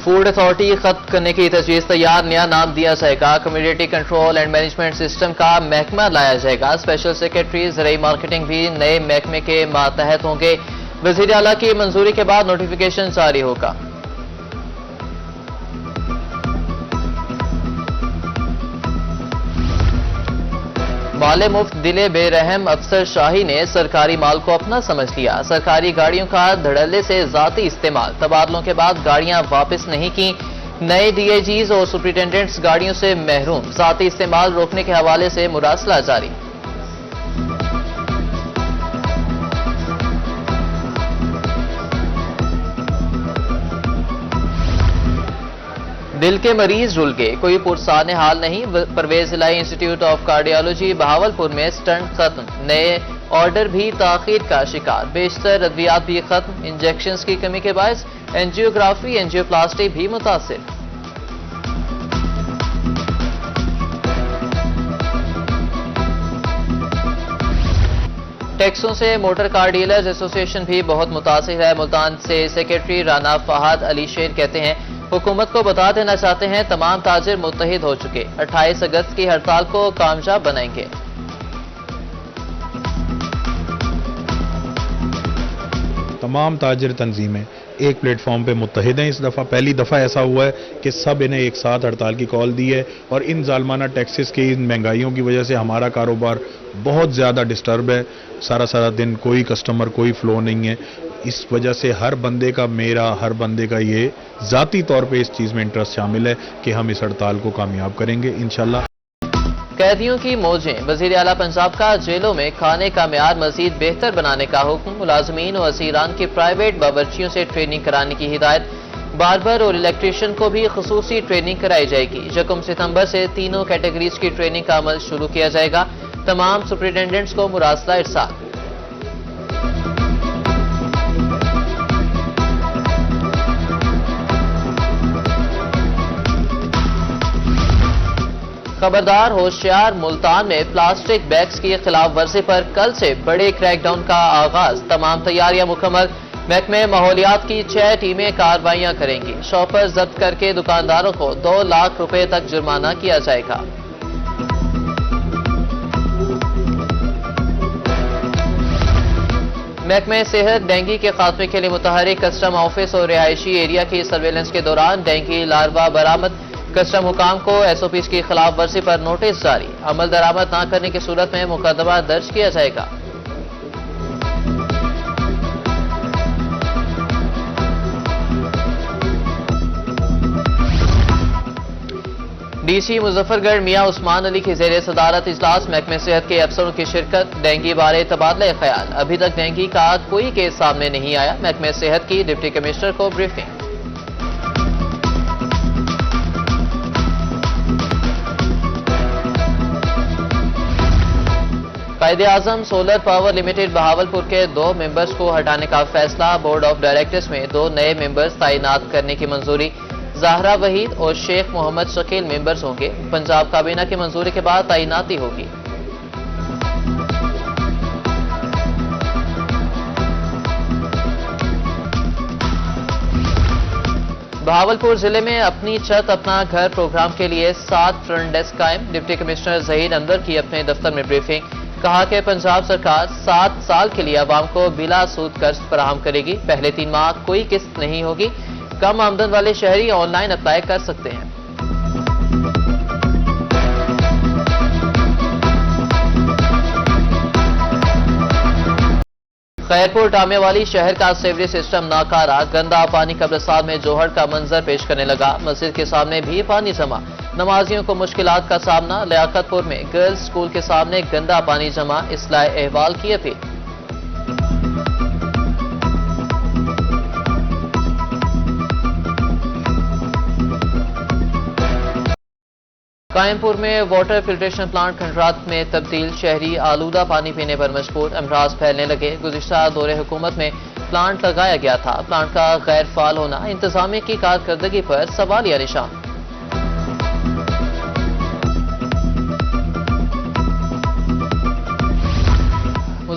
Food authority ختم کرنے کی تجویز تیار، نیا نام دیا جائے گا، community control and management system کا محکمہ لایا جائے گا، اسپیشل سیکرٹری زرعی مارکیٹنگ بھی نئے محکمے کے ماتحت ہوں گے، وزیر اعلیٰ کی منظوری کے بعد نوٹیفیکیشن جاری ہوگا۔ مال مفت دلے بے رحم افسر شاہی نے سرکاری مال کو اپنا سمجھ لیا، سرکاری گاڑیوں کا دھڑلے سے ذاتی استعمال، تبادلوں کے بعد گاڑیاں واپس نہیں کی، نئے ڈی آئی جیز اور سپرنٹینڈنٹس گاڑیوں سے محروم، ذاتی استعمال روکنے کے حوالے سے مراسلہ جاری۔ دل کے مریض رول گئے، کوئی پرسان حال نہیں، پرویز الہی انسٹیٹیوٹ آف کارڈیالوجی بہاولپور میں سٹنٹ ختم، نئے آرڈر بھی تاخیر کا شکار، بیشتر ادویات بھی ختم، انجیکشنز کی کمی کے باعث اینجیوگرافی اینجیوپلاسٹی بھی متاثر۔ ٹیکسوں سے موٹر کار ڈیلرز ایسوسی ایشن بھی بہت متاثر ہے، ملتان سے سیکرٹری رانا فہد علی شیر کہتے ہیں حکومت کو بتا دینا چاہتے ہیں تمام تاجر متحد ہو چکے، 28 اگست کی ہڑتال کو کامیاب بنائیں گے۔ تمام تاجر تنظیمیں ایک پلیٹ فارم پہ متحد ہیں، اس دفعہ پہلی دفعہ ایسا ہوا ہے کہ سب انہیں ایک ساتھ ہڑتال کی کال دی ہے، اور ان ظالمانہ ٹیکسز کی ان مہنگائیوں کی وجہ سے ہمارا کاروبار بہت زیادہ ڈسٹرب ہے، سارا دن کوئی کسٹمر کوئی فلو نہیں ہے، اس وجہ سے ہر بندے کا یہ ذاتی طور پہ اس چیز میں انٹرسٹ شامل ہے کہ ہم اس ہڑتال کو کامیاب کریں گے انشاءاللہ۔ قیدیوں کی موجیں، وزیر اعلیٰ پنجاب کا جیلوں میں کھانے کا معیار مزید بہتر بنانے کا حکم، ملازمین و اسیران کی پرائیویٹ باورچیوں سے ٹریننگ کرانے کی ہدایت، باربر اور الیکٹریشین کو بھی خصوصی ٹریننگ کرائی جائے گی، 1 ستمبر سے تینوں کیٹیگریز کی ٹریننگ کا عمل شروع کیا جائے گا، تمام سپرنٹینڈنٹس کو مراسلہ ارسال۔ خبردار ہوشیار، ملتان میں پلاسٹک بیگز کی خلاف ورزی پر کل سے بڑے کریک ڈاؤن کا آغاز، تمام تیاریاں مکمل، محکمہ ماحولیات کی 6 ٹیمیں کارروائیاں کریں گی، شاپر ضبط کر کے دکانداروں کو 2 لاکھ روپے تک جرمانہ کیا جائے گا۔ محکمہ صحت ڈینگی کے خاتمے کے لیے متحرک، کسٹم آفس اور رہائشی ایریا کی سرویلنس کے دوران ڈینگی لاروا برآمد، کسٹم حکام کو ایس او پیز کی خلاف ورزی پر نوٹس جاری، عمل درآمد نہ کرنے کی صورت میں مقدمہ درج کیا جائے گا۔ ڈی سی مظفر گڑھ میاں عثمان علی کی زیر صدارت اجلاس، محکمہ صحت کے افسروں کی شرکت، ڈینگی بارے تبادلہ خیال، ابھی تک ڈینگی کا کوئی کیس سامنے نہیں آیا، محکمہ صحت کی ڈپٹی کمشنر کو briefing. Quaid Azam solar power limited Bahawalpur کے 2 ممبرز کو ہٹانے کا فیصلہ، بورڈ آف ڈائریکٹرز میں 2 نئے ممبرز تعینات کرنے کی منظوری، زہرا وحید اور شیخ محمد شکیل ممبرز ہوں گے، پنجاب کابینہ کی منظوری کے بعد تعیناتی ہوگی۔ بہاولپور ضلع میں اپنی چھت اپنا گھر پروگرام کے لیے 7 فرنٹ ڈیسک قائم، ڈپٹی کمشنر ظہیر انور کی اپنے دفتر میں بریفنگ، کہا کہ پنجاب سرکار 7 سال کے لیے عوام کو بلا سود قرض فراہم کرے گی، پہلے 3 ماہ کوئی قسط نہیں ہوگی، کم آمدن والے شہری آن لائن اپلائی کر سکتے ہیں۔ خیرپور ٹامے والی شہر کا سیوریج سسٹم ناکارہ، گندا پانی قبرستان میں جوہر کا منظر پیش کرنے لگا، مسجد کے سامنے بھی پانی جمع، نمازیوں کو مشکلات کا سامنا، لیاقت پور میں گرلز اسکول کے سامنے گندا پانی جمع، اصلاح احوال کی اپیل۔ قائم پور میں واٹر فلٹریشن پلانٹ کھنڈرات میں تبدیل، شہری آلودہ پانی پینے پر مجبور، امراض پھیلنے لگے، گزشتہ دور حکومت میں پلانٹ لگایا گیا تھا، پلانٹ کا غیر فعال ہونا انتظامیہ کی کارکردگی پر سوالیہ نشان۔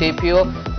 DPO